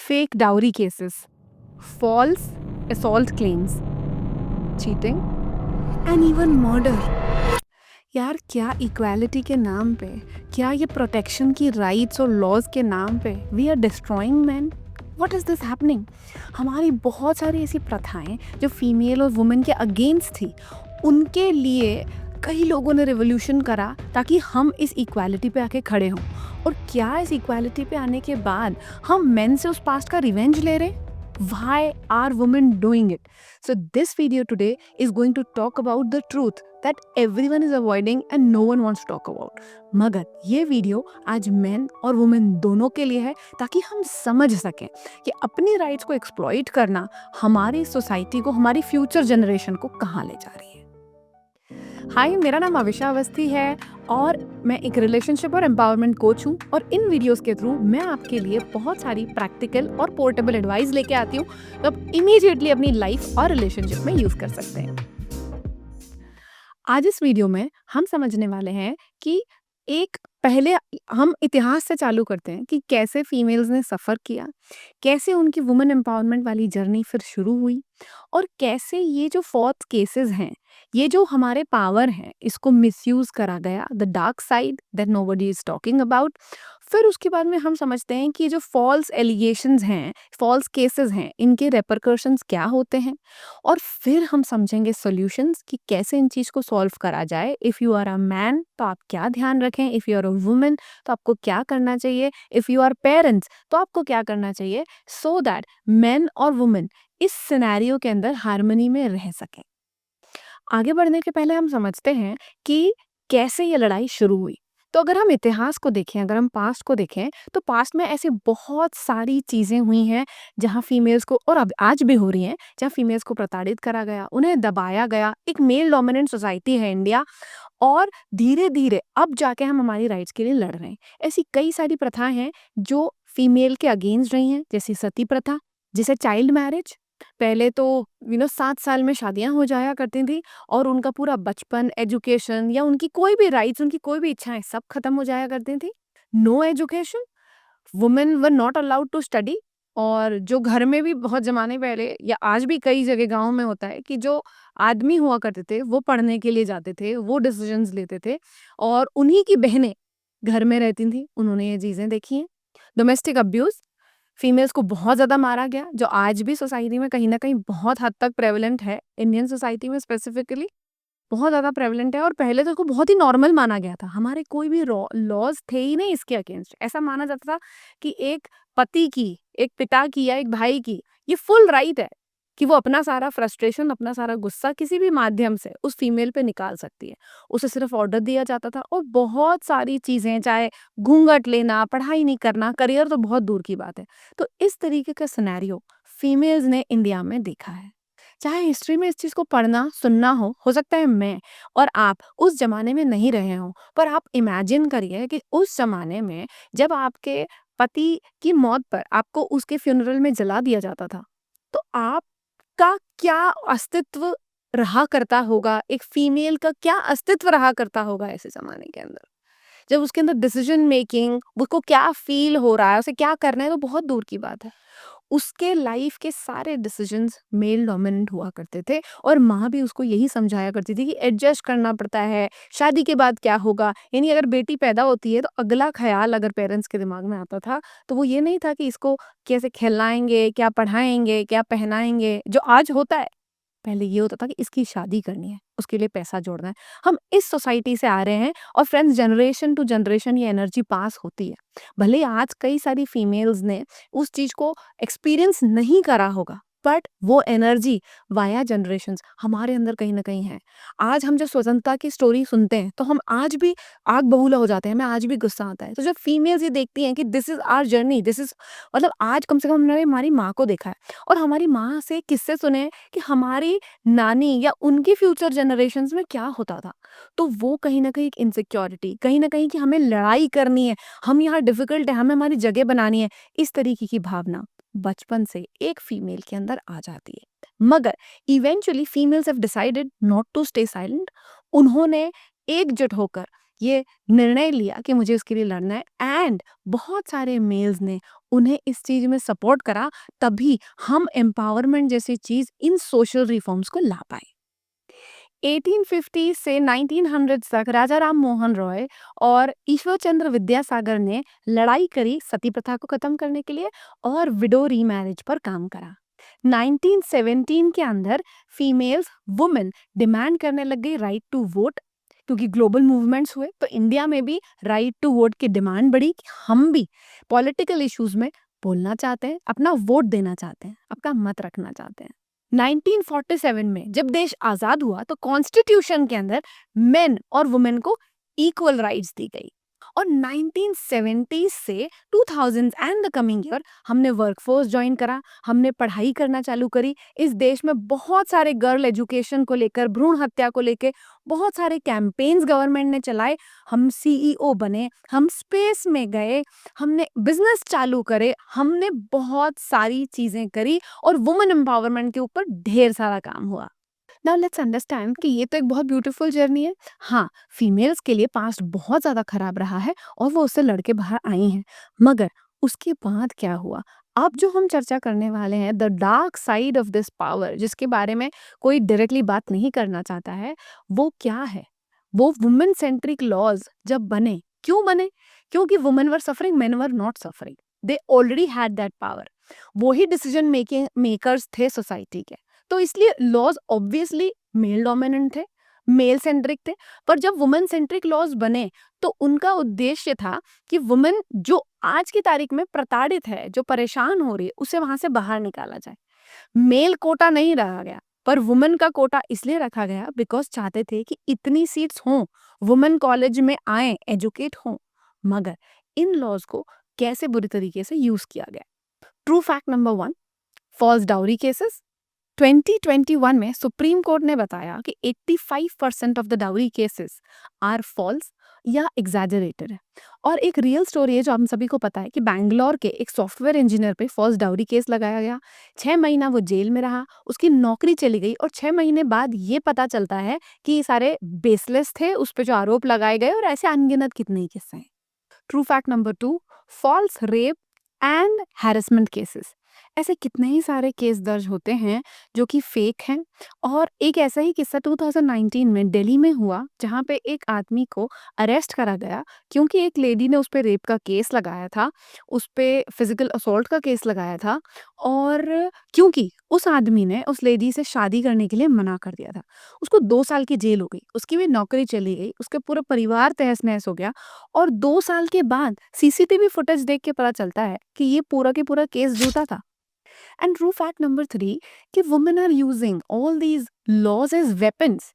fake dowry cases, false assault claims, cheating, and even murder. यार क्या equality के नाम पे, क्या ये प्रोटेक्शन की राइट्स और लॉज के नाम पे we are destroying man? What is this happening? हमारी बहुत सारी ऐसी प्रथाएं जो फीमेल और वुमेन के अगेंस्ट थी, उनके लिए कई लोगों ने रिवोल्यूशन करा ताकि हम इस इक्वालिटी पे आके खड़े हों। और क्या इस इक्वालिटी पे आने के बाद हम मेन से उस पास्ट का रिवेंज ले रहे हैं? Why are women doing it? So this video today is going to talk about the truth that everyone is avoiding and no one wants to talk about. मगर ये वीडियो आज main और women दोनों के लिए है ताकि हम समझ सकें कि अपनी राइट्स को एक्सप्लॉइट करना हमारी सोसाइटी को, हमारी फ्यूचर जनरेशन को कहाँ ले जा रही है। हाय, मेरा नाम अविशा अवस्थी है और मैं एक रिलेशनशिप और एम्पावरमेंट कोच हूँ और इन वीडियोस के थ्रू मैं आपके लिए बहुत सारी प्रैक्टिकल और पोर्टेबल एडवाइस लेके आती हूँ तो आप इमीडिएटली अपनी लाइफ और रिलेशनशिप में यूज़ कर सकते हैं। आज इस वीडियो में हम समझने वाले हैं कि एक पहले हम इतिहास से चालू करते हैं कि कैसे फीमेल्स ने सफ़र किया, कैसे उनकी वुमेन एम्पावरमेंट वाली जर्नी फिर शुरू हुई और कैसे ये जो फोर्थ केसेस हैं, ये जो हमारे पावर हैं, इसको मिसयूज़ करा गया, the dark side that nobody is talking about. फिर उसके बाद में हम समझते हैं कि ये जो फॉल्स एलिगेशंस हैं, फॉल्स केसेस हैं, इनके रेपरकशंस क्या होते हैं और फिर हम समझेंगे सॉल्यूशंस कि कैसे इन चीज़ को सॉल्व करा जाए। If you are a man तो आप क्या ध्यान रखें, if you are a women तो आपको क्या करना चाहिए, इफ़ यू आर पेरेंट्स तो आपको क्या करना चाहिए, सो दैट मेन और वुमेन इस सिनेरियो के अंदर हार्मनी में रह सकें। आगे बढ़ने के पहले हम समझते हैं कि कैसे ये लड़ाई शुरू हुई। तो अगर हम इतिहास को देखें, अगर हम पास्ट को देखें, तो पास्ट में ऐसी बहुत सारी चीज़ें हुई हैं जहाँ फीमेल्स को, और अब आज भी हो रही हैं, जहाँ फीमेल्स को प्रताड़ित करा गया, उन्हें दबाया गया। एक मेल डोमिनेंट सोसाइटी है इंडिया और धीरे-धीरे अब जाके हम हमारी राइट्स के लिए लड़ रहे हैं। ऐसी कई सारी प्रथाएँ हैं जो फीमेल के अगेंस्ट रही हैं, जैसे सती प्रथा, जैसे चाइल्ड मैरिज। पहले तो 7 साल में शादियाँ हो जाया करती थी और उनका पूरा बचपन, एजुकेशन या उनकी कोई भी राइट्स, उनकी कोई भी इच्छाएँ सब खत्म हो जाया करती थी। No education, women were not allowed to study. और जो घर में भी बहुत ज़माने पहले या आज भी कई जगह गाँव में होता है कि जो आदमी हुआ करते थे, वो पढ़ने के लिए जाते थे, वो डिसीजंस लेते थे और उन्हीं की बहनें घर में रहती थीं। उन्होंने ये चीज़ें देखी हैं। डोमेस्टिक अब्यूज़, फीमेल्स को बहुत ज़्यादा मारा गया, जो आज भी सोसाइटी में कहीं न कहीं बहुत हद तक प्रेवलेंट है, इंडियन सोसाइटी में स्पेसिफिकली बहुत ज़्यादा प्रेवलेंट है और पहले तो इसको बहुत ही नॉर्मल माना गया था। हमारे कोई भी लॉज़ थे ही नहीं इसके अगेंस्ट। ऐसा माना जाता था कि एक पति की, एक पिता की या एक भाई की ये फुल राइट है कि वो अपना सारा फ्रस्ट्रेशन, अपना सारा गुस्सा किसी भी माध्यम से उस फीमेल पे निकाल सकती है। उसे सिर्फ़ ऑर्डर दिया जाता था और बहुत सारी चीज़ें, चाहे घूंघट लेना, पढ़ाई नहीं करना, करियर तो बहुत दूर की बात है। तो इस तरीके का सिनेरियो फीमेल्स ने इंडिया में देखा है। चाहे हिस्ट्री में इस चीज़ को पढ़ना, सुनना हो सकता है मैं और आप उस ज़माने में नहीं रहे हों, पर आप इमेजिन करिए कि उस ज़माने में जब आपके पति की मौत पर आपको उसके फ्यूनरल में जला दिया जाता था, तो आपका क्या अस्तित्व रहा करता होगा, एक फीमेल का क्या अस्तित्व रहा करता होगा ऐसे ज़माने के अंदर। जब उसके अंदर डिसीजन मेकिंग, उसको क्या फ़ील हो रहा है, उसे क्या करना है, तो बहुत दूर की बात है। उसके लाइफ के सारे डिसीजंस मेल डोमिनेंट हुआ करते थे और माँ भी उसको यही समझाया करती थी कि एडजस्ट करना पड़ता है, शादी के बाद क्या होगा। यानी अगर बेटी पैदा होती है तो अगला ख़्याल अगर पेरेंट्स के दिमाग में आता था, तो वो ये नहीं था कि इसको कैसे खिलाएँगे, क्या पढ़ाएँगे, क्या पहनाएँगे, जो आज होता है। पहले ये होता था कि इसकी शादी करनी है, उसके लिए पैसा जोड़ना है। हम इस सोसाइटी से आ रहे हैं और फ्रेंड्स, जनरेशन टू जनरेशन ये एनर्जी पास होती है। भले ही आज कई सारी फीमेल्स ने उस चीज़ को एक्सपीरियंस नहीं करा होगा, बट वो एनर्जी वाया जनरेशंस हमारे अंदर कहीं न कहीं है। आज हम जब स्वतंत्रता की स्टोरी सुनते हैं, तो हम आज भी आग बबूला हो जाते हैं, हमें आज भी गुस्सा आता है। तो जब फीमेल्स ये देखती हैं कि this is our journey, this is, मतलब आज कम से कम हमने हमारी माँ को देखा है और हमारी माँ से किस्से सुने हैं कि हमारी नानी या उनकी फ्यूचर जनरेशंस में क्या होता था। तो वो कहीं न कहीं एक इनसिक्योरिटी, कहीं न कहीं कि हमें लड़ाई करनी है, हम यहाँ डिफ़िकल्ट है, हमें हमारी जगह बनानी है, इस तरीके की भावना बचपन से एक फीमेल के अंदर आ जाती है। मगर eventually females have decided not to stay silent. उन्होंने एकजुट होकर ये निर्णय लिया कि मुझे इसके लिए लड़ना है एंड बहुत सारे मेल्स ने उन्हें इस चीज़ में सपोर्ट करा, तभी हम एम्पावरमेंट जैसी चीज़ इन सोशल रिफॉर्म्स को ला पाए। 1850 से 1900 तक राजा राम मोहन रॉय और ईश्वर चंद्र विद्यासागर ने लड़ाई करी सती प्रथा को खत्म करने के लिए और विडो रीमैरिज पर काम करा। 1917 के अंदर फीमेल्स वुमेन डिमांड करने लग गई राइट टू वोट, क्योंकि ग्लोबल मूवमेंट्स हुए तो इंडिया में भी राइट टू वोट की डिमांड बढ़ी कि हम भी पॉलिटिकल इश्यूज में बोलना चाहते हैं, अपना वोट देना चाहते हैं, अपना मत रखना चाहते हैं। 1947 में जब देश आजाद हुआ तो कॉन्स्टिट्यूशन के अंदर मेन और वुमेन को इक्वल राइट्स दी गई और 1970 से 2000 एंड द कमिंग ईयर हमने वर्कफोर्स ज्वाइन करा, हमने पढ़ाई करना चालू करी। इस देश में बहुत सारे गर्ल एजुकेशन को लेकर, भ्रूण हत्या को लेकर बहुत सारे कैंपेन्स गवर्नमेंट ने चलाए। हम सीईओ बने, हम स्पेस में गए, हमने बिजनेस चालू करे, हमने बहुत सारी चीजें करी और वुमेन एम्पावरमेंट के ऊपर ढेर सारा काम हुआ। नाउ लेट्स अंडरस्टैंड कि ये तो एक बहुत ब्यूटीफुल जर्नी है। हाँ, फीमेल्स के लिए पास्ट बहुत ज़्यादा खराब रहा है और वो उससे लड़ के बाहर आई हैं। मगर उसके बाद क्या हुआ? अब जो हम चर्चा करने वाले हैं, the dark side of this power, जिसके बारे में कोई डायरेक्टली बात नहीं करना चाहता है, वो क्या है? वो वुमेन सेंट्रिक लॉज जब बने, क्यों बने? क्योंकि women were suffering, main were not suffering. They already had that power. वो ही डिसीजन मेकिंग मेकर्स थे सोसाइटी के। तो इसलिए लॉज ऑब्वियसली मेल डोमिनेंट थे, मेल सेंट्रिक थे। पर जब वुमेन सेंट्रिक लॉज बने तो उनका उद्देश्य था कि वुमेन जो आज की तारीख में प्रताड़ित है, जो परेशान हो रही है, उसे वहां से बाहर निकाला जाए। मेल कोटा नहीं रखा गया, पर वुमेन का कोटा इसलिए रखा गया बिकॉज चाहते थे कि इतनी सीट्स हों, वुमेन कॉलेज में आए, एजुकेट हों। मगर इन लॉज को कैसे बुरी तरीके से यूज किया गया। True fact number 1, false dowry cases. 2021 में सुप्रीम कोर्ट ने बताया कि 85% of the dowry cases are false या एग्जैजरेटेड है। और एक रियल स्टोरी है जो हम सभी को पता है कि बैंगलोर के एक सॉफ्टवेयर इंजीनियर पे फॉल्स डाउरी केस लगाया गया। 6 महीना वो जेल में रहा, उसकी नौकरी चली गई और 6 महीने बाद ये पता चलता है कि ये सारे बेसलेस थे, उस पर जो आरोप लगाए गए, और ऐसे अनगिनत कितने ही किस्से हैं। True fact number 2, false rape and harassment cases. ऐसे कितने ही सारे केस दर्ज होते हैं जो कि फेक हैं। और एक ऐसा ही किस्सा 2019 में दिल्ली में हुआ, जहाँ पे एक आदमी को अरेस्ट करा गया क्योंकि एक लेडी ने उस पे रेप का केस लगाया था, उस पे फिजिकल असॉल्ट का केस लगाया था, और क्योंकि उस आदमी ने उस लेडी से शादी करने के लिए मना कर दिया था। उसको 2 साल की जेल हो गई, उसकी भी नौकरी चली गई, उसके पूरा परिवार तहस नहस हो गया। और 2 साल के बाद सीसीटीवी फुटेज देख के पता चलता है कि ये पूरा के पूरा केस झूठा था। एंड ट्रू फैक्ट नंबर 3, कि women are using all these laws as weapons.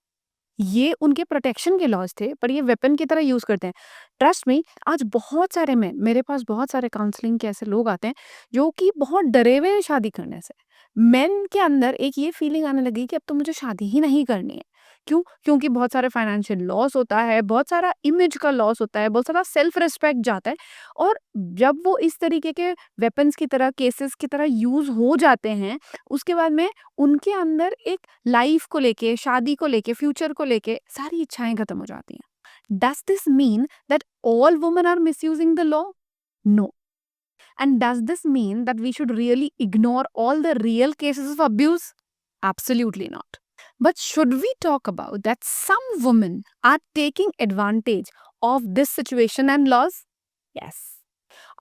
ये उनके प्रोटेक्शन के लॉज थे, पर ये वेपन की तरह यूज करते हैं। ट्रस्ट मी, आज बहुत सारे में मेरे पास बहुत सारे काउंसलिंग के ऐसे लोग आते हैं जो कि बहुत डरे हुए हैं शादी करने से। मेन के अंदर एक ये फीलिंग आने लगी कि अब तो मुझे शादी ही नहीं करनी है। क्यों? क्योंकि बहुत सारे फाइनेंशियल लॉस होता है, बहुत सारा इमेज का लॉस होता है, बहुत सारा सेल्फ रिस्पेक्ट जाता है। और जब वो इस तरीके के वेपन्स की तरह, केसेस की तरह यूज हो जाते हैं, उसके बाद में उनके अंदर एक लाइफ को लेके, शादी को लेके, फ्यूचर को लेके सारी इच्छाएं खत्म हो जाती हैं। Does this mean that all women are misusing the law? No. And does this mean that we should really ignore all the real cases of abuse? Absolutely not. But should we talk about that some women are taking advantage of this situation and laws? Yes.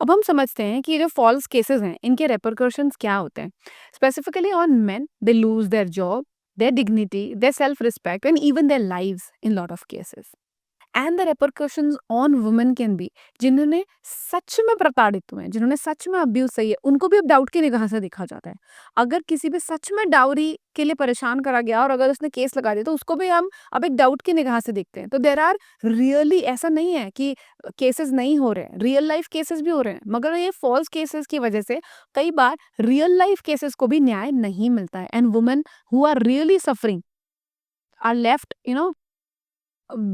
अब हम समझते हैं कि ये जो false cases हैं, इनके repercussions क्या होते हैं। Specifically on main, they lose their job, their dignity, their self respect, and even their lives in lot of cases. And the repercussions on women can be, जिन्होंने सच में प्रताड़ित हुए हैं, जिन्होंने सच में अब्यूज सही है, उनको भी अब डाउट की निगाह से देखा जाता है। अगर किसी भी सच में डाउरी के लिए परेशान करा गया और अगर उसने केस लगा दिया तो उसको भी हम अब एक डाउट की निगाह से देखते हैं। तो देर आर रियली, ऐसा नहीं है कि केसेस नहीं हो रहे हैं, रियल लाइफ केसेस भी हो रहे हैं। मगर ये फॉल्स केसेस की वजह से कई बार रियल लाइफ केसेस को भी न्याय नहीं मिलता है, and women who are really suffering are left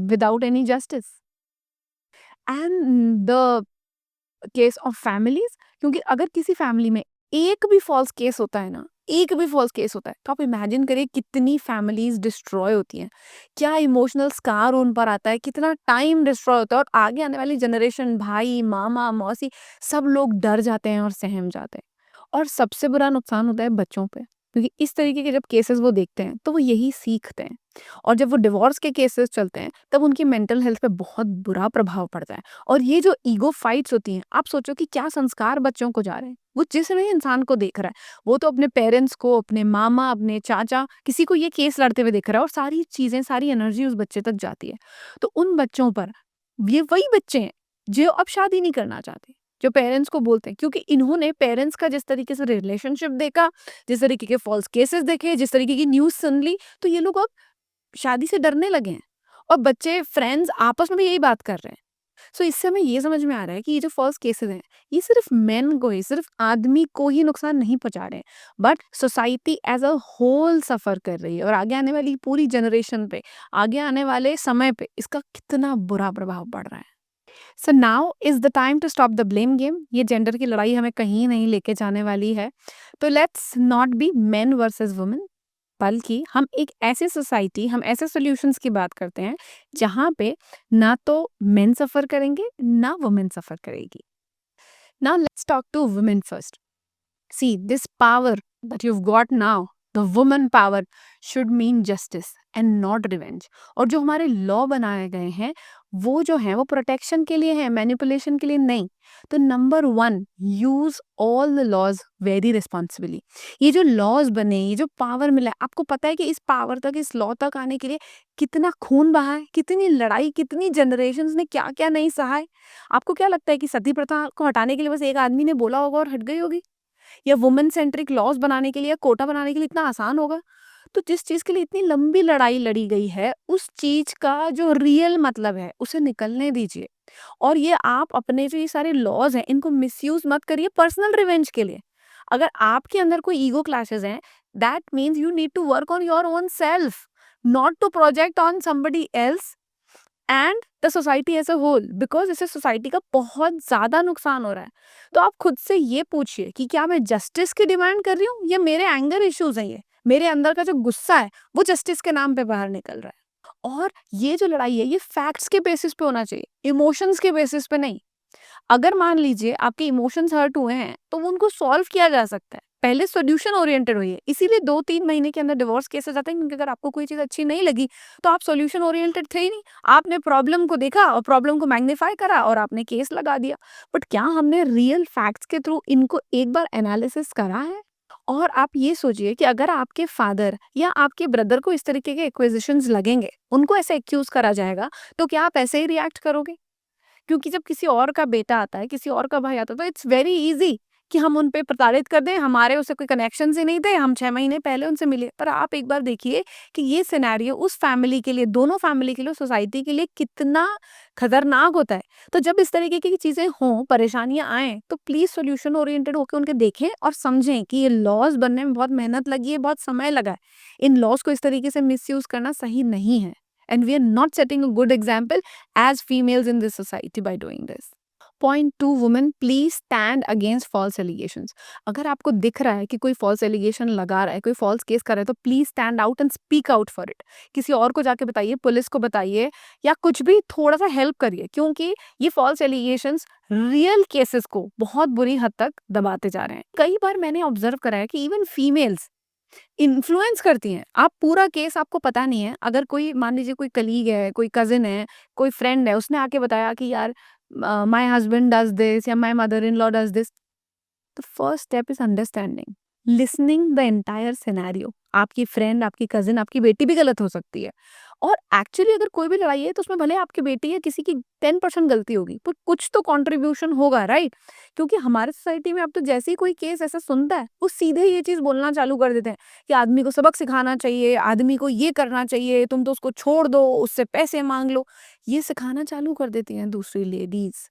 without any justice. And the case of families, क्योंकि अगर किसी फैमिली में एक भी फॉल्स केस होता है ना, एक भी फ़ॉल्स केस होता है, तो आप इमेजिन करिए कितनी फैमिलीज़ डिस्ट्रॉय होती हैं। क्या इमोशनल स्कार उन पर आता है, कितना टाइम डिस्ट्रॉय होता है और आगे आने वाली जनरेशन भाई, मामा, मौसी सब लोग डर जाते हैं और सहम जाते हैं। और सबसे बुरा नुकसान होता है बच्चों पे, क्योंकि इस तरीके के जब केसेस वो देखते हैं, तो वो यही सीखते हैं। और जब वो डिवोर्स के केसेस चलते हैं, तब उनकी मेंटल हेल्थ पे बहुत बुरा प्रभाव पड़ता है। और ये जो ईगो फाइट्स होती हैं, आप सोचो कि क्या संस्कार बच्चों को जा रहे हैं। वो जिस भी इंसान को देख रहा है, वो तो अपने पेरेंट्स को, अपने मामा, अपने चाचा, किसी को ये केस लड़ते हुए देख रहा है और सारी चीज़ें, सारी एनर्जी उस बच्चे तक जाती है। तो उन बच्चों पर ये वही बच्चे हैं जो अब शादी नहीं करना चाहते, जो पेरेंट्स को बोलते हैं, क्योंकि इन्होंने पेरेंट्स का जिस तरीके से रिलेशनशिप देखा, जिस तरीके के फॉल्स केसेस देखे, जिस तरीके की न्यूज़ सुन ली, तो ये लोग अब शादी से डरने लगे हैं। और बच्चे, फ्रेंड्स आपस में भी यही बात कर रहे हैं। सो इससे हमें ये समझ में आ रहा है कि ये जो फॉल्स केसेस हैं, ये सिर्फ मेन को ही, सिर्फ आदमी को ही नुकसान नहीं पहुंचा रहे हैं, but society as a whole suffer कर रही है। और आगे आने वाली पूरी जनरेशन पे, आगे आने वाले समय पे इसका कितना बुरा प्रभाव पड़ रहा है। So now is the time to stop the blame game. ये जेंडर की लड़ाई हमें कहीं नहीं लेके जाने वाली है। तो let's not be main versus women, बल्कि हम एक ऐसी सोसाइटी, हम ऐसे सॉल्यूशंस की बात करते हैं जहाँ पे ना तो मेन सफ़र करेंगे, ना वुमेन सफ़र करेगी। Now let's talk to women first. See, this power that you've got now, the woman power, should mean justice and not revenge. और जो हमारे लॉ बनाए गए हैं, वो जो हैं वो प्रोटेक्शन के लिए हैं, मैनिपुलेशन के लिए नहीं। तो number one, use all the laws very responsibly. ये जो लॉज बने, ये जो पावर मिला है, आपको पता है कि इस पावर तक, इस लॉ तक आने के लिए कितना खून बहा है, कितनी लड़ाई, कितनी जनरेशन ने क्या क्या नहीं सहा है। आपको क्या लगता है कि सती प्रथा को हटाने के लिए बस एक आदमी ने बोला होगा और हट गई होगी? या वुमेन सेंट्रिक लॉज बनाने के लिए या कोटा बनाने के लिए इतना आसान होगा? तो जिस चीज के लिए इतनी लंबी लड़ाई लड़ी गई है, उस चीज का जो रियल मतलब है उसे निकलने दीजिए। और ये आप अपने जो ये सारे लॉज हैं, इनको मिसयूज मत करिए पर्सनल रिवेंज के लिए। अगर आपके अंदर कोई ईगो क्लैशेस हैं, that means you need to work on your own self, not to project on somebody else and the society as a whole, because इससे सोसाइटी का बहुत ज्यादा नुकसान हो रहा है। तो आप खुद से ये पूछिए कि क्या मैं जस्टिस की डिमांड कर रही हूँ या मेरे एंगर इश्यूज हैं, ये मेरे अंदर का जो गुस्सा है वो जस्टिस के नाम पे बाहर निकल रहा है। और ये जो लड़ाई है, ये फैक्ट्स के बेसिस पे होना चाहिए, इमोशंस के बेसिस पे नहीं। अगर मान लीजिए आपके इमोशंस हर्ट हुए हैं, तो वो उनको सॉल्व किया जा सकता है। पहले सॉल्यूशन ओरिएंटेड होइए। इसीलिए 2-3 महीने के अंदर डिवोर्स केसेस आते हैं, क्योंकि अगर आपको कोई चीज़ अच्छी नहीं लगी, तो आप सॉल्यूशन ओरिएंटेड थे ही नहीं। आपने प्रॉब्लम को देखा और प्रॉब्लम को मैग्नीफाई करा और आपने केस लगा दिया। बट क्या हमने रियल फैक्ट्स के थ्रू इनको एक बार एनालिसिस करा है? और आप ये सोचिए कि अगर आपके फादर या आपके ब्रदर को इस तरीके के एक्विजिशंस लगेंगे, उनको ऐसे एक्यूज करा जाएगा, तो क्या आप ऐसे ही रिएक्ट करोगे? क्योंकि जब किसी और का बेटा आता है, किसी और का भाई आता है, तो इट्स वेरी ईज़ी कि हम उन पे प्रताड़ित कर दें, हमारे उससे कोई कनेक्शंस ही नहीं थे, हम 6 महीने पहले उनसे मिले। पर आप एक बार देखिए कि ये सिनेरियो उस फैमिली के लिए, दोनों फैमिली के लिए, सोसाइटी के लिए कितना खतरनाक होता है। तो जब इस तरीके की चीज़ें हों, परेशानियाँ आएँ, तो प्लीज़ सॉल्यूशन ओरिएंटेड होके उनके देखें और समझें कि ये लॉज़ बनने में बहुत मेहनत लगी है, बहुत समय लगा है। इन लॉज़ को इस तरीके से मिसयूज़ करना सही नहीं है। And we are not setting a good example as females in this society by doing this. Point two, women please stand against false allegations. अगर आपको दिख रहा है कि कोई फॉल्स एलिगेशन लगा रहा है, कोई फॉल्स केस कर रहा है, तो please stand out and speak out for it. किसी और को जाके बताइए, पुलिस को बताइए, या कुछ भी थोड़ा सा हेल्प करिए, क्योंकि ये फॉल्स एलिगेशंस रियल केसेस को बहुत बुरी हद तक दबाते जा रहे हैं। कई बार मैंने ऑब्जर्व करा है कि इवन फीमेल्स इन्फ्लुएंस करती हैं। आप पूरा केस आपको पता नहीं है, अगर कोई मान लीजिए कोई कलीग है, कोई कजिन है, कोई फ्रेंड है, उसने आके बताया कि यार माय हस्बैंड डज दिस या my mother in law does this. The first step is understanding, listening the entire scenario. आपकी फ्रेंड, आपकी कजिन, आपकी बेटी भी गलत हो सकती है। और एक्चुअली अगर कोई भी लड़ाई है, तो उसमें भले आपकी बेटी या किसी की 10% गलती होगी, पर कुछ तो कंट्रीब्यूशन होगा, राइट? क्योंकि हमारे सोसाइटी में अब तो जैसे ही कोई केस ऐसा सुनता है, वो सीधे ये चीज बोलना चालू कर देते हैं कि आदमी को सबक सिखाना चाहिए, आदमी को ये करना चाहिए, तुम तो उसको छोड़ दो, उससे पैसे मांग लो। ये सिखाना चालू कर देती हैं दूसरी लेडीज।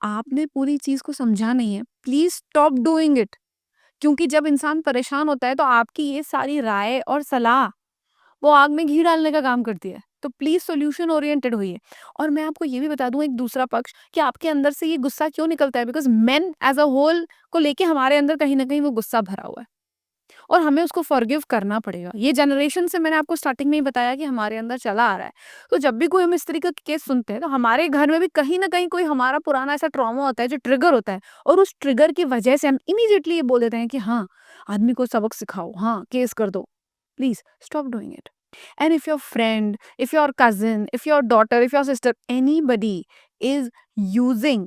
आपने पूरी चीज को समझा नहीं है, प्लीज स्टॉप डूइंग इट। क्योंकि जब इंसान परेशान होता है, तो आपकी ये सारी राय और सलाह वो आग में घी डालने का काम करती है। तो प्लीज सॉल्यूशन ओरिएंटेड होइए। और मैं आपको ये भी बता दूं एक दूसरा पक्ष, कि आपके अंदर से ये गुस्सा क्यों निकलता है, because men as a whole को लेके हमारे अंदर कहीं ना कहीं वो गुस्सा भरा हुआ है। और हमें उसको फॉरगिव करना पड़ेगा। ये जनरेशन से मैंने आपको स्टार्टिंग में ही बताया कि हमारे अंदर चला आ रहा है। तो जब भी कोई हम इस तरीके का केस सुनते हैं तो हमारे घर में भी कहीं न कहीं कोई हमारा पुराना ऐसा ट्रॉमा होता है जो ट्रिगर होता है और उस ट्रिगर की वजह से हम इमीडिएटली ये बोल देते हैं कि हाँ, आदमी को सबक सिखाओ, हाँ, केस कर दो। Please stop doing it. And if your friend, if your cousin, if your daughter, if your sister, anybody is using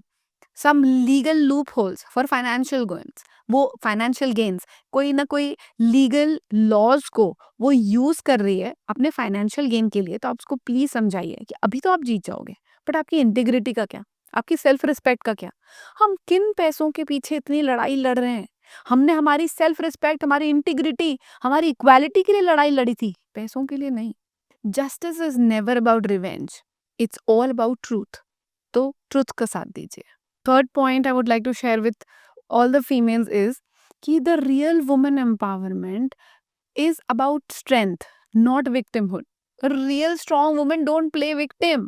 some legal loopholes for financial gains, वो फाइनेंशियल गेन्स कोई ना कोई लीगल लॉज को वो use कर रही है अपने फाइनेंशियल गेन के लिए, तो आप उसको प्लीज समझाइए कि अभी तो आप जीत जाओगे, बट आपकी इंटीग्रिटी का क्या, आपकी सेल्फ रिस्पेक्ट का क्या? हम किन पैसों के पीछे इतनी लड़ाई लड़ रहे हैं? हमने हमारी सेल्फ रिस्पेक्ट, हमारी इंटीग्रिटी, हमारी इक्वालिटी के लिए लड़ाई लड़ी थी, पैसों के लिए नहीं। Justice is never about revenge, it's all about truth. तो ट्रुथ का साथ दीजिए। Third point I would like to share with all the females is कि the real woman empowerment is about strength, not victimhood. A real strong woman don't play victim.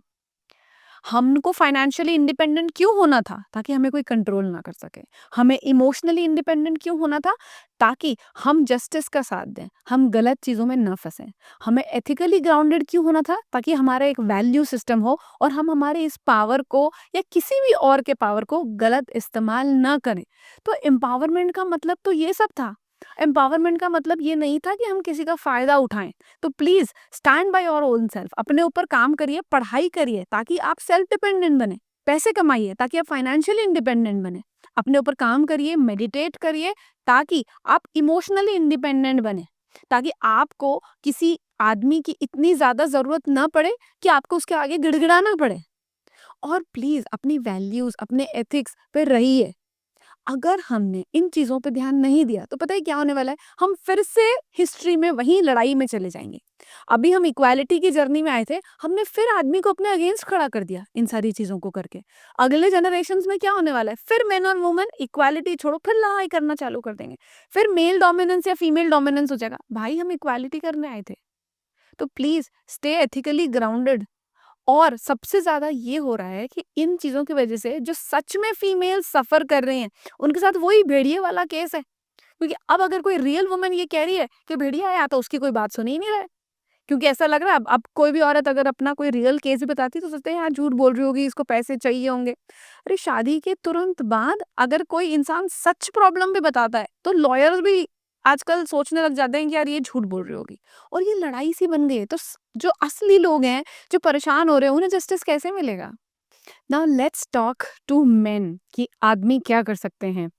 हमको financially independent क्यों होना था? ताकि हमें कोई कंट्रोल ना कर सके। हमें इमोशनली इंडिपेंडेंट क्यों होना था? ताकि हम जस्टिस का साथ दें, हम गलत चीज़ों में ना फँसें। हमें एथिकली ग्राउंडेड क्यों होना था? ताकि हमारा एक वैल्यू सिस्टम हो और हम हमारे इस पावर को या किसी भी और के पावर को गलत इस्तेमाल ना करें। तो एम्पावरमेंट का मतलब तो ये सब था। एम्पावरमेंट का मतलब ये नहीं था कि हम किसी का फ़ायदा उठाएँ। तो please stand by your own self, अपने ऊपर काम करिए, पढ़ाई करिए ताकि आप सेल्फ डिपेंडेंट बने, पैसे कमाइए ताकि आप फाइनेंशियली इंडिपेंडेंट बने, अपने ऊपर काम करिए, मेडिटेट करिए ताकि आप इमोशनली इंडिपेंडेंट बने, ताकि आपको किसी आदमी की इतनी ज्यादा जरूरत ना पड़े कि आपको उसके आगे गिड़गिड़ाना पड़े। और प्लीज अपनी वैल्यूज, अपने एथिक्स पे रहिए। अगर हमने इन चीज़ों पे ध्यान नहीं दिया तो पता है क्या होने वाला है? हम फिर से हिस्ट्री में वही लड़ाई में चले जाएंगे। अभी हम इक्वालिटी की जर्नी में आए थे, हमने फिर आदमी को अपने अगेंस्ट खड़ा कर दिया इन सारी चीज़ों को करके। अगले जनरेशन्स में क्या होने वाला है? फिर मेन और वुमेन इक्वालिटी छोड़ो, फिर लड़ाई करना चालू कर देंगे। फिर मेल डोमिनेंस या फीमेल डोमिनेंस हो जाएगा। भाई हम इक्वालिटी करने आए थे। तो प्लीज स्टे एथिकली ग्राउंडेड। और सबसे ज़्यादा ये हो रहा है कि इन चीज़ों की वजह से जो सच में फीमेल सफ़र कर रही हैं, उनके साथ वही भेड़िए वाला केस है। क्योंकि अब अगर कोई रियल वुमन ये कह रही है कि भेड़िया है, तो उसकी कोई बात सुन ही नहीं रहा है। क्योंकि ऐसा लग रहा है अब कोई भी औरत अगर अपना कोई रियल केस भी बताती है तो सोचते हैं यार झूठ बोल रही होगी, इसको पैसे चाहिए होंगे। अरे शादी के तुरंत बाद अगर कोई इंसान सच प्रॉब्लम भी बताता है तो लॉयर्स भी आजकल सोचने लग जाते हैं कि यार ये झूठ बोल रही होगी, और ये लड़ाई सी बन गई है। तो जो असली लोग हैं, जो परेशान हो रहे हैं, उन्हें जस्टिस कैसे मिलेगा? Now let's talk to men कि आदमी क्या कर सकते हैं।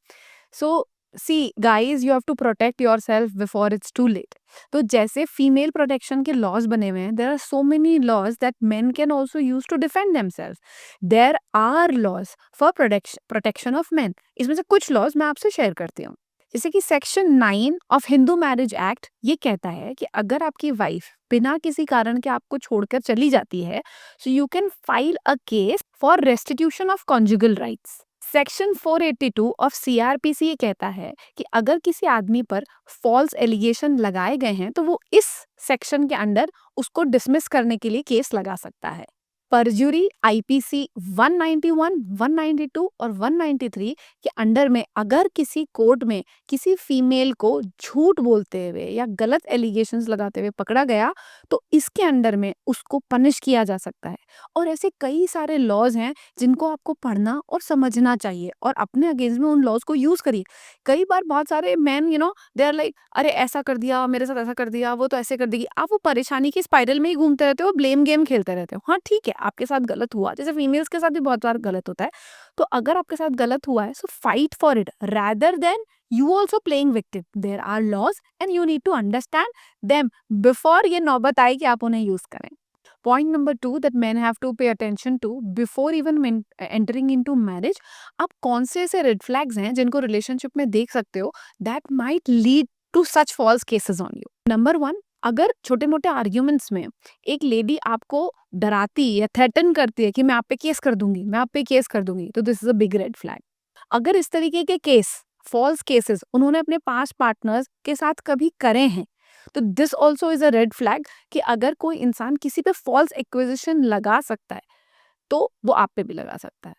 So see guys, you have to protect yourself before it's too late. तो जैसे फीमेल प्रोटेक्शन के लॉज बने हुए हैं, there are so many laws that men can also use to defend themselves. There are laws for protection of men. इसमें से कुछ laws मैं आपसे शेयर करती हूँ। जैसे कि section 9 of Hindu marriage act ये कहता है कि अगर आपकी वाइफ बिना किसी कारण के आपको छोड़कर चली जाती है, so you can file a case for restitution of conjugal rights. Section 482 of CrPC ये कहता है कि अगर किसी आदमी पर फॉल्स एलिगेशन लगाए गए हैं तो वो इस सेक्शन के अंडर उसको डिसमिस करने के लिए केस लगा सकता है। परजुरी आईपीसी 191, 192 और 193 के अंडर में अगर किसी कोर्ट में किसी फीमेल को झूठ बोलते हुए या गलत एलिगेशंस लगाते हुए पकड़ा गया तो इसके अंडर में उसको पनिश किया जा सकता है। और ऐसे कई सारे लॉज हैं जिनको आपको पढ़ना और समझना चाहिए और अपने अगेंस्ट में उन लॉज को यूज करिए। कई बार बहुत सारे मैन दे आर लाइक, अरे ऐसा कर दिया, मेरे साथ ऐसा कर दिया, वो तो ऐसे कर देगी। आप वो परेशानी की स्पाइरल में ही घूमते रहते हो, ब्लेम गेम खेलते रहते हो। हाँ ठीक है, आपके साथ गलत हुआ, जैसे फीमेल्स के साथ भी बहुत बार गलत होता है। तो अगर आपके साथ गलत हुआ है, so fight for it rather than you also playing victim. There are laws and you need to understand them before ये नौबत आए कि आप उन्हें यूज करें। Point number 2 that man have to pay attention to before even entering into marriage. आप कौन से ऐसे रेड फ्लैग्स हैं जिनको रिलेशनशिप में देख सकते हो that might lead to such false cases on you. Number 1, अगर छोटे मोटे आर्ग्यूमेंट्स में एक लेडी आपको डराती या थ्रेटन करती है कि मैं आप पे केस कर दूंगी, मैं आप पे केस कर दूंगी, तो this is a big red flag. अगर इस तरीके के केस, फॉल्स केसेस उन्होंने अपने पास्ट पार्टनर्स के साथ कभी करे हैं, तो this also is a red flag कि अगर कोई इंसान किसी पे फॉल्स एक्विजिशन लगा सकता है तो वो आप पे भी लगा सकता है।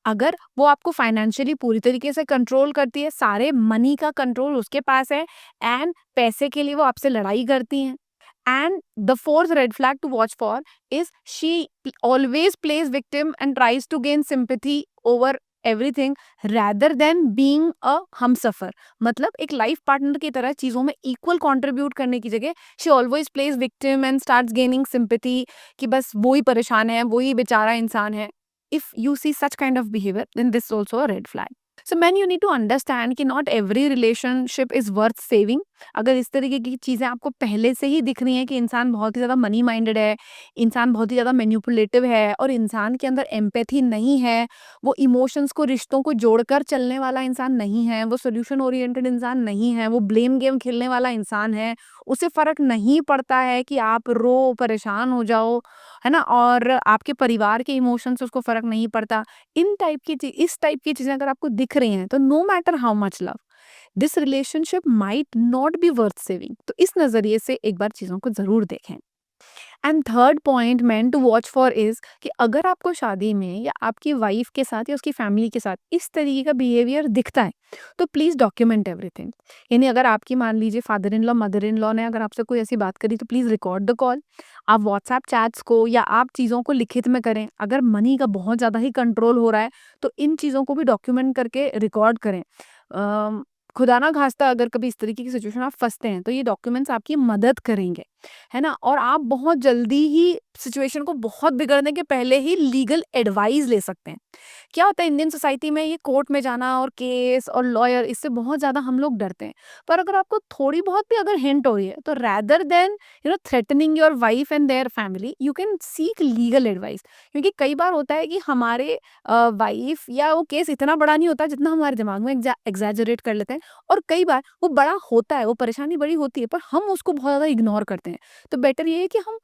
अगर वो आपको फाइनेंशियली पूरी तरीके से कंट्रोल करती है, सारे मनी का कंट्रोल उसके पास है एंड पैसे के लिए वो आपसे लड़ाई करती हैं। And the fourth red flag to watch for is she always plays victim and tries to gain sympathy over everything rather than being a हमसफर। मतलब एक लाइफ पार्टनर की तरह चीजों में इक्वल कंट्रीब्यूट करने की जगह she always plays victim and starts gaining sympathy कि बस वो ही परेशान है, वो ही बेचारा इंसान है। If you see such kind of behavior, then this is also a red flag. So men, you need to understand कि not every relationship is worth saving. अगर इस तरीके की चीज़ें आपको पहले से ही दिख रही हैं कि इंसान बहुत ही ज़्यादा मनी माइंडेड है, इंसान बहुत ही ज़्यादा मैनिपुलेटिव है और इंसान के अंदर एम्पैथी नहीं है, वो इमोशंस को, रिश्तों को जोड़कर चलने वाला इंसान नहीं है, वो सोल्यूशन ओरिएंटेड इंसान नहीं है, वो ब्लेम गेम खेलने वाला इंसान है, उसे फ़र्क नहीं पड़ता है कि आप रो, परेशान हो जाओ, है ना? और आपके परिवार के इमोशन से उसको फ़र्क नहीं पड़ता। इस टाइप की चीज़ें अगर आपको दिख रही हैं, तो no matter how much love, this relationship might not be worth saving. तो इस नज़रिए से एक बार चीज़ों को ज़रूर देखें। And third point man to watch for is कि अगर आपको शादी में या आपकी वाइफ के साथ या उसकी फैमिली के साथ इस तरीके का बिहेवियर दिखता है, तो प्लीज डॉक्यूमेंट एवरीथिंग। यानी अगर आपकी मान लीजिए father in law, mother in law ने अगर आपसे कोई ऐसी बात करी, तो प्लीज रिकॉर्ड द कॉल। आप व्हाट्सएप चैट्स को या आप चीज़ों को लिखित में करें। अगर मनी का बहुत ज़्यादा ही कंट्रोल हो रहा है, तो इन चीज़ों को भी डॉक्यूमेंट करके रिकॉर्ड करें। खुदा ना खास्ता अगर कभी इस तरीके की सिचुएशन आप फंसते हैं, तो ये डॉक्यूमेंट्स आपकी मदद करेंगे, है ना? और आप बहुत जल्दी ही सिचुएशन को बहुत बिगड़ने के पहले ही लीगल एडवाइस ले सकते हैं। क्या होता है इंडियन सोसाइटी में, ये कोर्ट में जाना और केस और लॉयर, इससे बहुत ज़्यादा हम लोग डरते हैं। पर अगर आपको थोड़ी बहुत भी अगर हिंट हो रही है, तो rather than threatening your wife and their family, you can seek legal advice. क्योंकि कई बार होता है कि हमारे वाइफ या वो केस इतना बड़ा नहीं होता जितना हमारे दिमाग में एग्जैजरेट कर लेते हैं, और कई बार वो बड़ा होता है, वो परेशानी बड़ी होती है, पर हम उसको बहुत ज़्यादा इग्नोर करते हैं। तो बेटर ये है कि हम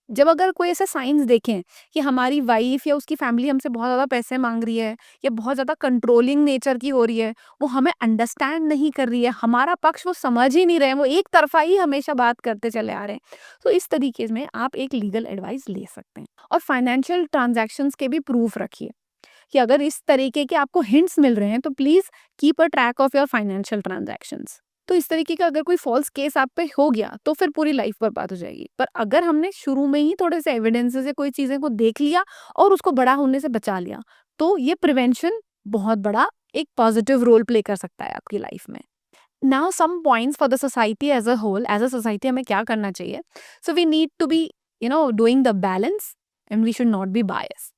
जब अगर कोई ऐसा साइंस देखें कि हमारी वाइफ या उसकी फैमिली हमसे बहुत ज़्यादा पैसे मांग रही है या बहुत ज़्यादा कंट्रोलिंग नेचर की हो रही है, वो हमें अंडरस्टैंड नहीं कर रही है, हमारा पक्ष वो समझ ही नहीं रहे हैं, वो एक तरफा ही हमेशा बात करते चले आ रहे हैं, तो इस तरीके में आप एक लीगल एडवाइस ले सकते हैं। और फाइनेंशियल ट्रांजैक्शंस के भी प्रूफ रखिए कि अगर इस तरीके के आपको हिंट्स मिल रहे हैं, तो please keep a track of your financial transactions. तो इस तरीके का अगर कोई फॉल्स केस आप पे हो गया, तो फिर पूरी लाइफ बर्बाद हो जाएगी। पर अगर हमने शुरू में ही थोड़े से एविडेंसेस से कोई चीजें को देख लिया और उसको बड़ा होने से बचा लिया, तो ये प्रिवेंशन बहुत बड़ा एक पॉजिटिव रोल प्ले कर सकता है आपकी लाइफ में। Now some points for the society as a whole. As a society हमें क्या करना चाहिए? So we need to be doing the balance and we should not be bias.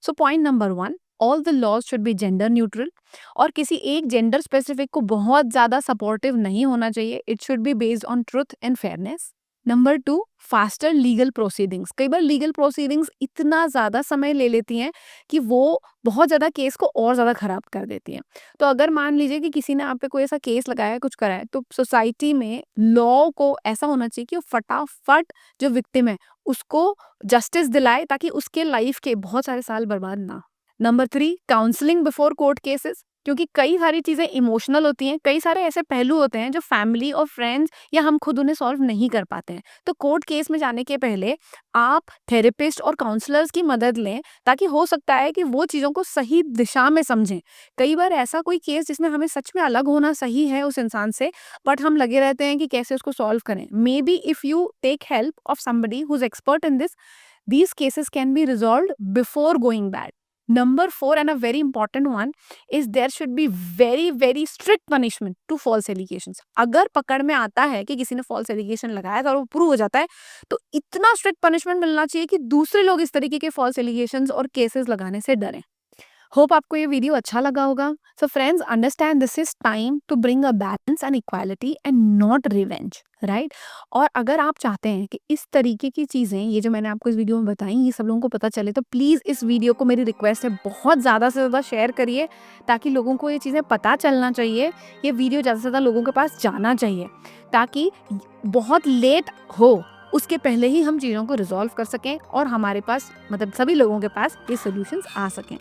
So point number 1, all the laws should be gender neutral. और किसी एक gender specific को बहुत ज्यादा सपोर्टिव नहीं होना चाहिए। It should be based on truth and fairness. Number 2, faster legal proceedings. कई बार लीगल प्रोसीडिंग्स इतना ज्यादा समय ले लेती हैं कि वो बहुत ज्यादा केस को और ज्यादा खराब कर देती हैं। तो अगर मान लीजिए कि किसी ने आप पे कोई ऐसा केस लगाया है, कुछ करा है, तो सोसाइटी में लॉ को ऐसा होना चाहिए कि वो फटाफट जो विक्टिम है उसको जस्टिस दिलाए, ताकि उसके लाइफ के बहुत सारे साल बर्बाद ना। Number 3, counselling before court cases. क्योंकि कई सारी चीजें इमोशनल होती हैं, कई सारे ऐसे पहलू होते हैं जो फैमिली और फ्रेंड्स या हम खुद उन्हें सॉल्व नहीं कर पाते हैं। तो कोर्ट केस में जाने के पहले आप थेरेपिस्ट और काउंसलर्स की मदद लें, ताकि हो सकता है कि वो चीज़ों को सही दिशा में समझें। कई बार ऐसा कोई केस जिसमें हमें सच में अलग होना सही है उस इंसान से, बट हम लगे रहते हैं कि कैसे उसको सॉल्व करें। Maybe if you take help of somebody who is expert in this, these cases can be resolved before going bad. Number 4, and a very important one, is there should be very very strict punishment to false allegations. अगर पकड़ में आता है कि किसी ने false allegation लगाया था और वो प्रूव हो जाता है, तो इतना strict punishment मिलना चाहिए कि दूसरे लोग इस तरीके के false allegations और cases लगाने से डरें। होप आपको ये वीडियो अच्छा लगा होगा। So friends, understand this is time to bring a balance and equality and not revenge, right? और अगर आप चाहते हैं कि इस तरीके की चीज़ें, ये जो मैंने आपको इस वीडियो में बताई, ये सब लोगों को पता चले, तो प्लीज़ इस वीडियो को, मेरी रिक्वेस्ट है, बहुत ज़्यादा से ज़्यादा शेयर करिए, ताकि लोगों को ये चीज़ें पता चलना चाहिए। ये वीडियो ज़्यादा से ज़्यादा लोगों के पास जाना चाहिए, ताकि बहुत लेट हो उसके पहले ही हम चीज़ों को रिजॉल्व कर सकें और हमारे पास, मतलब सभी लोगों के पास, ये सोल्यूशंस आ सकें।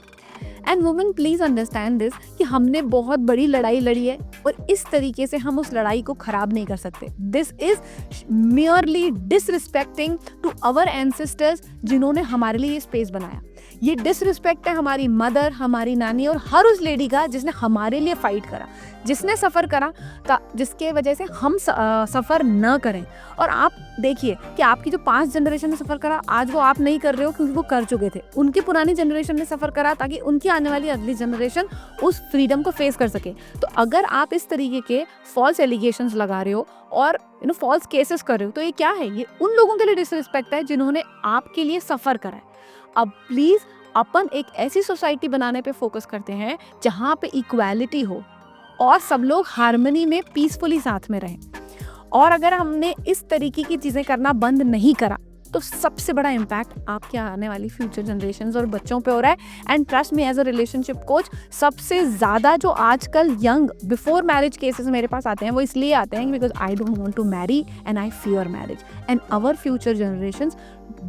And women, please understand this कि हमने बहुत बड़ी लड़ाई लड़ी है और इस तरीके से हम उस लड़ाई को खराब नहीं कर सकते। This is merely disrespecting to our ancestors, जिन्होंने हमारे लिए ये स्पेस बनाया। ये डिसरिस्पेक्ट है हमारी मदर, हमारी नानी और हर उस लेडी का जिसने हमारे लिए फाइट करा, जिसने सफ़र करा, जिसके वजह से हम सफ़र न करें। और आप देखिए कि आपकी जो 5 जनरेशन ने सफ़र करा, आज वो आप नहीं कर रहे हो क्योंकि वो कर चुके थे। उनकी पुरानी जनरेशन ने सफ़र करा ताकि उनकी आने वाली अगली जनरेशन उस फ्रीडम को फेस कर सके। तो अगर आप इस तरीके के फॉल्स एलिगेशंस लगा रहे हो और फॉल्स केसेस कर रहे हो, तो ये क्या है? ये उन लोगों के लिए डिसरिस्पेक्ट है जिन्होंने आपके लिए सफ़र करा है। अब प्लीज़ अपन एक ऐसी सोसाइटी बनाने पे फोकस करते हैं जहाँ पे इक्वालिटी हो और सब लोग हार्मनी में पीसफुली साथ में रहें। और अगर हमने इस तरीके की चीज़ें करना बंद नहीं करा तो सबसे बड़ा इम्पैक्ट आपके आने वाली फ्यूचर जनरेशंस और बच्चों पे हो रहा है। And trust me, as a relationship coach, सबसे ज़्यादा जो आजकल यंग बिफोर मैरिज केसेस मेरे पास आते हैं वो इसलिए आते हैं because I don't want to marry and I fear marriage. And our future generations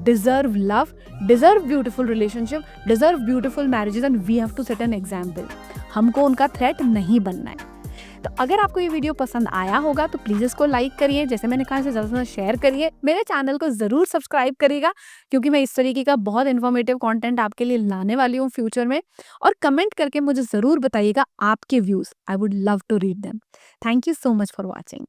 deserve love, deserve beautiful relationship, deserve beautiful marriages and we have to set an example. हमको उनका threat नहीं बनना है। तो अगर आपको ये वीडियो पसंद आया होगा तो प्लीज़ इसको लाइक करिए, जैसे मैंने कहा इसे ज़्यादा से ज़्यादा शेयर करिए, मेरे चैनल को ज़रूर सब्सक्राइब करिएगा क्योंकि मैं इस तरीके का बहुत इन्फॉर्मेटिव कंटेंट आपके लिए लाने वाली हूँ फ्यूचर में। और कमेंट करके मुझे ज़रूर बताइएगा आपके views, I would love to read them. Thank you so much for watching.